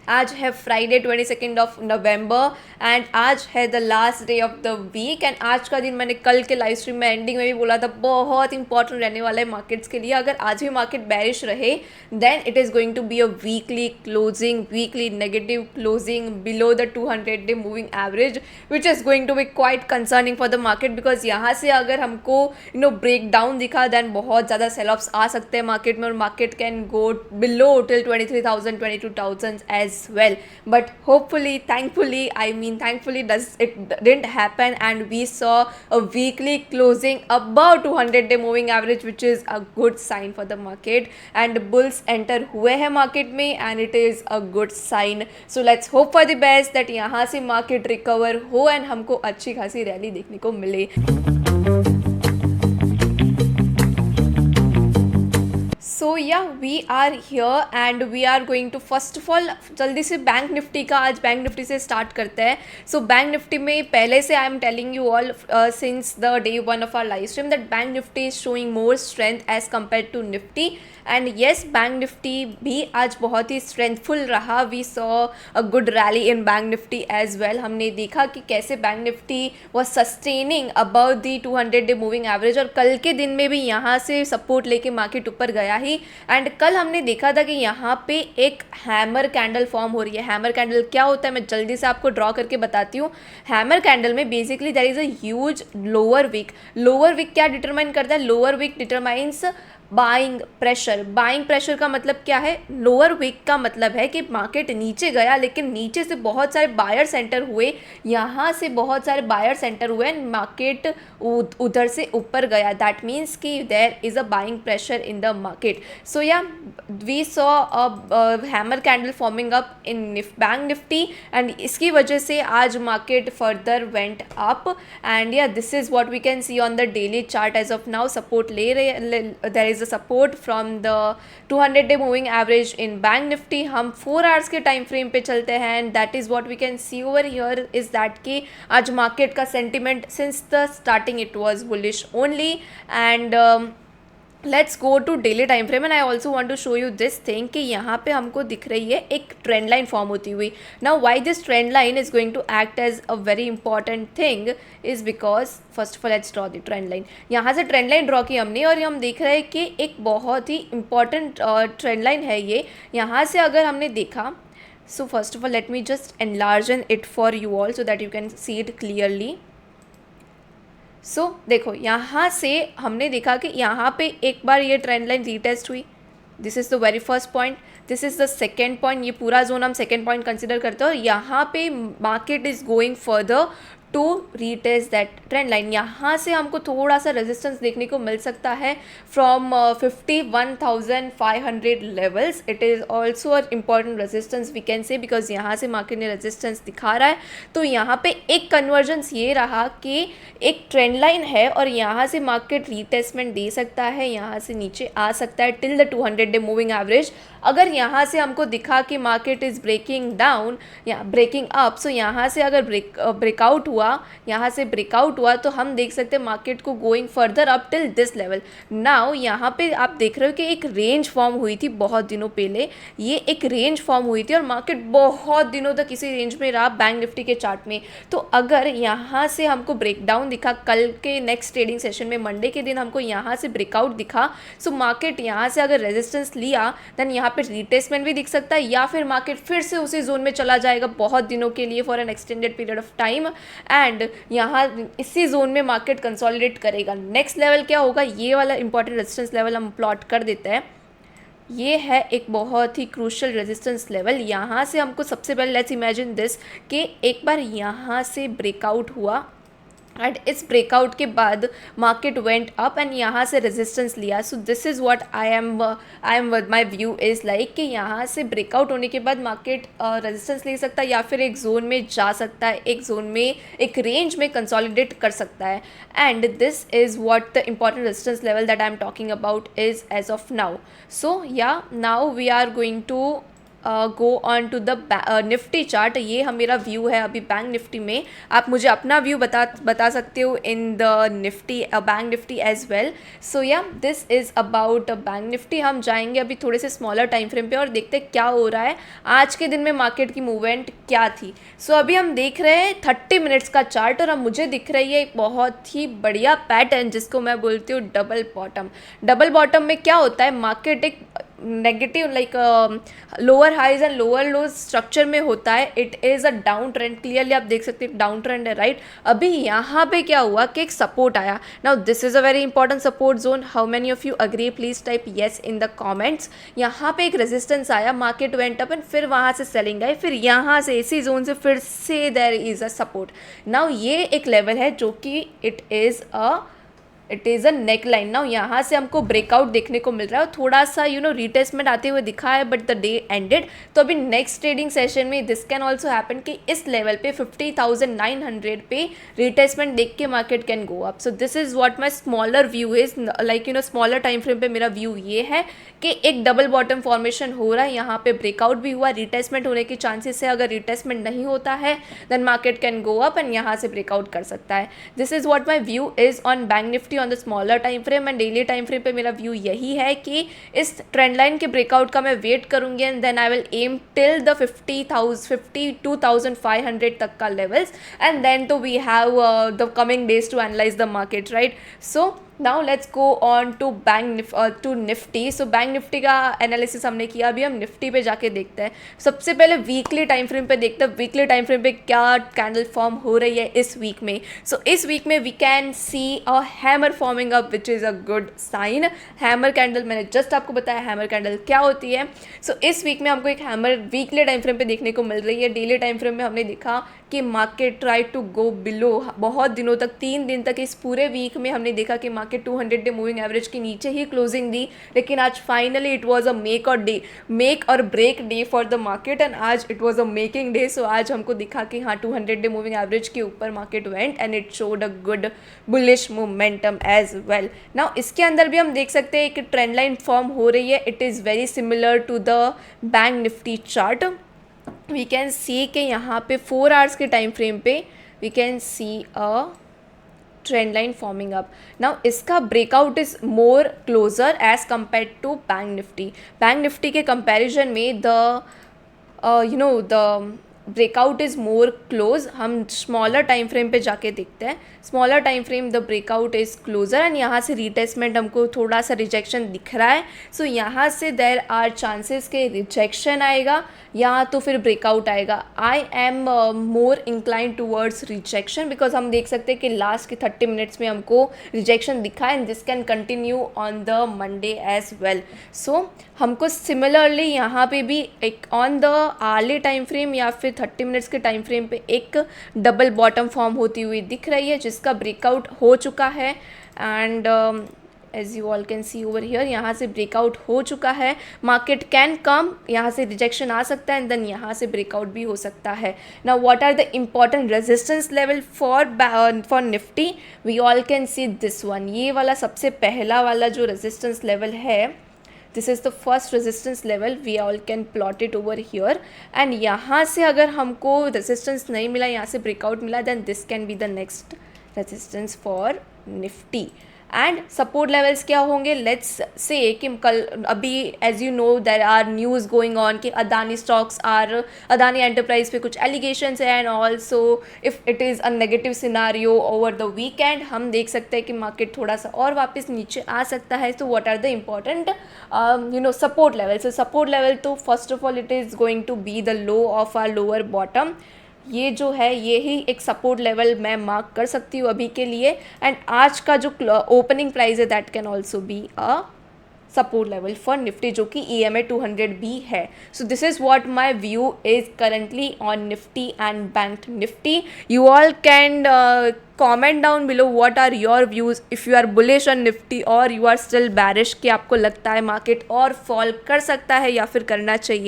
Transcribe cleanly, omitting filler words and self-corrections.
आज है Friday 22 of November and आज है the last day of the week. And आज का दिन मैंने कल के लाइव स्ट्रीम में एंडिंग में भी बोला था बहुत इंपॉर्टेंट रहने वाला है मार्केट्स के लिए। अगर आज भी मार्केट बैरिश रहे then it is going to be a weekly closing, weekly negative closing below the 200-day moving average, which is going to be quite concerning for the market. Because यहाँ से अगर हमको ब्रेक डाउन दिखा then बहुत ज़्यादा cell offs आ सकते हैं market में और market can go below till 23,000 22,000 as well, but hopefully, thankfully does it didn't happen and we saw a weekly closing above 200-day moving average, which is a good sign for the market and bulls enter हुए हैं market में and it is a good sign. So let's hope for the best that यहाँ से market recover हो and हमको अच्छी खासी rally देखने को मिले। So yeah we are here and we are going to first of all जल्दी से बैंक निफ्टी का, आज बैंक निफ्टी से स्टार्ट करते हैं। सो बैंक निफ्टी में पहले से I am telling you all since the day one of our live stream that bank Nifty is showing more strength as compare to Nifty and yes bank Nifty भी आज बहुत ही strengthful रहा। We saw a good rally in bank Nifty as well. हमने देखा कि कैसे bank Nifty was sustaining about the 200-day moving average और कल के दिन में भी यहाँ से सपोर्ट लेके मार्केट ऊपर गया ही। एंड कल हमने देखा था कि यहाँ पे एक हैमर कैंडल फॉर्म हो रही है। हैमर कैंडल क्या होता है मैं जल्दी से आपको ड्रॉ करके बताती हूँ। हैमर कैंडल में basically there is a huge lower wick. Lower wick क्या डिटरमाइन करता है? Lower wick determines buying pressure. Buying pressure का मतलब क्या है? लोअर विक का मतलब है कि मार्केट नीचे गया लेकिन नीचे से बहुत सारे बायर सेंटर हुए, यहाँ से बहुत सारे बायर सेंटर हुए एंड मार्केट उधर से ऊपर गया। दैट मीन्स कि there is a buying pressure in the market. So yeah we saw a hammer candle forming up in bank Nifty and इसकी वजह से आज market further went up and yeah this is what we can see on the daily chart as of now. Support ले रहे, there is the support from the 200-day moving average in bank nifty। हम 4 hours के time frame पे चलते हैं and that is what we can see over here is that कि आज market का sentiment since the starting it was bullish only and let's go to daily time frame and I also want to show you this thing कि यहाँ पे हमको दिख रही है एक ट्रेंड लाइन फॉर्म होती हुई। Now why this trend line is going to act as a very important thing is because first of all let's draw the trend line. यहाँ से ट्रेंड लाइन ड्रॉ की हमने और हम देख रहे हैं कि एक बहुत ही इंपॉर्टेंट ट्रेंड लाइन है ये। यहाँ से अगर हमने देखा so first of all let me just enlarge it for you all so that you can see it clearly. So देखो यहाँ से हमने देखा कि यहाँ पे एक बार ये ट्रेंड लाइन रीटेस्ट हुई। This is the very first point, this is the second point. ये पूरा जोन हम सेकेंड पॉइंट कंसिडर करते हैं और यहाँ पे market is going further to retest that trend line. यहाँ से हमको थोड़ा सा रेजिस्टेंस देखने को मिल सकता है from 51,500 levels. It is also a important resistance we can say because यहाँ से मार्केट ने रेजिस्टेंस दिखा रहा है। तो यहाँ पे एक कन्वर्जेंस ये रहा कि एक ट्रेंड लाइन है और यहाँ से मार्केट रीटेस्टमेंट दे सकता है, यहाँ से नीचे आ सकता है till the 200-day moving average. अगर यहाँ से हमको दिखा कि मार्केट इज़ ब्रेकिंग डाउन या ब्रेकिंग अप, सो यहाँ से अगर ब्रेकआउट हुआ, यहाँ से ब्रेकआउट हुआ तो हम देख सकते हैं मार्केट को going further up till this level. Now यहाँ पे आप देख रहे हो कि एक रेंज फॉर्म हुई थी बहुत दिनों पहले। ये एक रेंज फॉर्म हुई थी और मार्केट बहुत दिनों तक इसी रेंज में रहा बैंक निफ्टी के चार्ट में। तो अगर यहाँ से हमको ब्रेकडाउन दिखा, कल के नेक्स्ट ट्रेडिंग सेशन में मंडे के दिन हमको यहाँ से ब्रेकआउट दिखा, सो मार्केट यहाँ से अगर रेजिस्टेंस लिया देन यहाँ पे रिटेस्टमेंट भी दिख सकता है या फिर मार्केट फिर से उसी जोन में चला जाएगा बहुत दिनों के लिए for an extended period of time and यहाँ इसी जोन में मार्केट कंसोलिडेट करेगा। नेक्स्ट लेवल क्या होगा, ये वाला इंपॉर्टेंट रेजिस्टेंस लेवल हम प्लॉट कर देते हैं। ये है एक बहुत ही क्रूशल रेजिस्टेंस लेवल। यहाँ से हमको सबसे पहले लेट्स इमेजिन दिस कि एक बार यहाँ से ब्रेकआउट हुआ एंड इस ब्रेकआउट के बाद मार्केट वेंट अप एंड यहाँ से रेजिस्टेंस लिया। So this is what I am my view is like कि यहाँ से ब्रेकआउट होने के बाद मार्केट रेजिस्टेंस ले सकता है या फिर एक जोन में जा सकता है, एक जोन में एक रेंज में कंसोलिडेट कर सकता है and this is what the important resistance level that I am talking about is as of now. So yeah now we are going to go on to the Nifty chart, ये हम मेरा view है अभी bank Nifty में। आप मुझे अपना view बता सकते हो in the Nifty bank Nifty as well. So yeah this is about bank Nifty. हम जाएंगे अभी थोड़े से स्मॉलर टाइम फ्रेम पे और देखते हैं क्या हो रहा है आज के दिन में, मार्केट की मूवमेंट क्या थी। सो अभी हम देख रहे हैं 30 मिनट्स का चार्ट और अब मुझे दिख रही है एक बहुत ही बढ़िया पैटर्न जिसको मैं बोलती हूँ डबल बॉटम। डबल बॉटम में क्या होता है, मार्केट एक negative like lower highs and lower lows structure में होता है। It is a down trend, clearly आप देख सकते हैं डाउन ट्रेंड है, राइट। अभी यहाँ पे क्या हुआ कि एक सपोर्ट आया। Now this is a very important support zone. How many of you agree, please type yes in the comments. यहाँ पे एक रेजिस्टेंस आया, मार्केट वेंट अप एंड फिर वहाँ से सेलिंग आई, फिर यहाँ से इसी जोन से फिर से there is a support. Now ये एक लेवल है जो कि it is a neck line. Now यहाँ से हमको ब्रेकआउट देखने को मिल रहा है और थोड़ा सा रिटेस्टमेंट आते हुए दिखा है, बट द डे एंडेड। तो अभी नेक्स्ट ट्रेडिंग सेशन में दिस कैन ऑल्सो हैपन कि इस लेवल पे 50,900 पे रिटेस्टमेंट देख के market can go up. So this is what my smaller view is, like smaller time frame पे मेरा व्यू ये है कि एक डबल बॉटम फॉर्मेशन हो रहा है, यहाँ पे ब्रेकआउट भी हुआ, रिटेस्टमेंट होने के चांसेस है। अगर रिटेस्टमेंट नहीं होता है then market can go up and यहाँ से ब्रेकआउट कर सकता है। This is what my view is on bank Nifty on the smaller time frame and daily time frame पे मेरा व्यू यही है कि इस ट्रेंड लाइन के ब्रेकआउट का मैं वेट करूंगी and then I will aim till the 52,500 तक का लेवल्स एंड देन तो we have the coming days to analyse the market, right. So now let's go on to to Nifty. So bank Nifty का analysis हमने किया, अभी हम Nifty पे जाके देखते हैं। सबसे पहले वीकली टाइम फ्रेम पे देखते हैं वीकली टाइम फ्रेम पे क्या कैंडल फॉर्म हो रही है इस वीक में। सो इस वीक में we can see a hammer forming up which is a good sign. Hammer candle मैंने जस्ट आपको बताया हैमर कैंडल क्या होती है। सो इस वीक में हमको एक हैमर वीकली टाइम फ्रेम पे देखने को मिल रही है। डेली टाइम फ्रेम में हमने देखा कि market try to go below, बहुत दिनों तक 3 दिन तक इस पूरे वीक में हमने देखा कि मार्केट 200 डे मूविंग एवरेज के नीचे ही क्लोजिंग दी, लेकिन आज finally it was a make or break day for the market and आज it was a making day. So आज हमको दिखा कि हाँ 200 डे मूविंग एवरेज के ऊपर market went and it showed a good bullish momentum as well. Now इसके अंदर भी हम देख सकते हैं कि ट्रेंड लाइन फॉर्म हो रही है। It is very similar to the bank Nifty chart. We can see कि यहाँ पे 4 आवर्स के टाइम फ्रेम पे we can see a trend line forming up. Now इसका breakout is more closer as compare to bank Nifty. Bank Nifty के comparison में the breakout is more close. हम smaller time frame पे जाके देखते हैं। Smaller time frame the breakout is closer and यहाँ से रिटेस्टमेंट हमको थोड़ा सा रिजेक्शन दिख रहा है। सो यहाँ से देर आर चांसेस के रिजेक्शन आएगा या तो फिर ब्रेकआउट आएगा। I am more incline towards rejection because हम देख सकते हैं कि लास्ट के 30 मिनट्स में हमको रिजेक्शन दिखा है and this can continue on the Monday as well. So हमको सिमिलरली यहाँ पे भी एक on the early time frame या फिर 30 मिनट्स के टाइम फ्रेम पे एक डबल बॉटम फॉर्म होती हुई दिख रही है जिसका ब्रेकआउट हो चुका है and as you all can see over here यहाँ से ब्रेकआउट हो चुका है। मार्केट कैन कम, यहाँ से रिजेक्शन आ सकता है एंड देन यहाँ से ब्रेकआउट भी हो सकता है। Now what are the important resistance level for Nifty, we all can see this one. ये वाला सबसे पहला वाला जो रेजिस्टेंस लेवल है, this is the first resistance level, we all can plot it over here and यहाँ से अगर हमको रेजिस्टेंस नहीं मिला, यहाँ से ब्रेकआउट मिला, then this can be the next resistance for Nifty. And support levels क्या होंगे, लेट्स से कि कल अभी as you know there are news going on कि Adani stocks are, Adani enterprise पे कुछ एलिगेशंस है and also if it is a negative scenario over the weekend, हम देख सकते हैं कि मार्केट थोड़ा सा और वापस नीचे आ सकता है। तो what are the important support level. So support level तो first of all it is going to be the low of or lower bottom. ये जो है ये ही एक सपोर्ट लेवल मैं मार्क कर सकती हूँ अभी के लिए एंड आज का जो ओपनिंग प्राइस है that can also be a support level for Nifty जो कि EMA 200 भी है। So this is what my view is currently on Nifty and bank Nifty. You all can comment down below what are your views if you are bullish on nifty or you are still bearish कि आपको लगता है market और fall कर सकता है या फिर करना चाहिए।